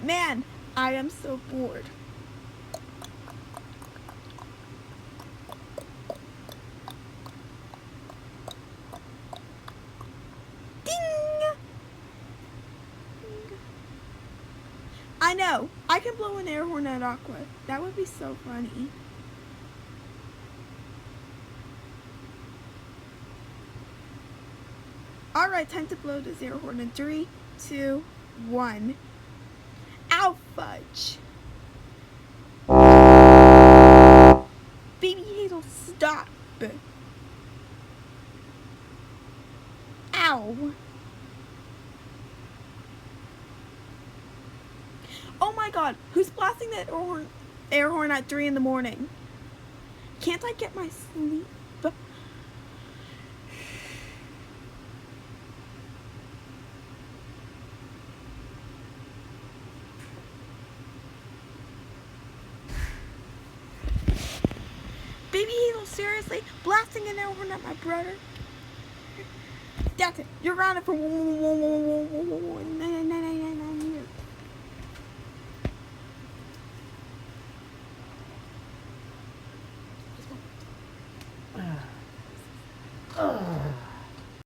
Man, I am so bored. Ding! I know. I can blow an air horn at Aqua. That would be so funny. Alright, time to blow this air horn in 3, 2, 1. Ow, fudge! Baby Hazel, stop! Ow! Oh my god, who's blasting that air horn at 3 in the morning? Can't I get my sleep? Baby Hazel, seriously? Blasting an air horn at my brother? That's it. You're grounded for 999 years.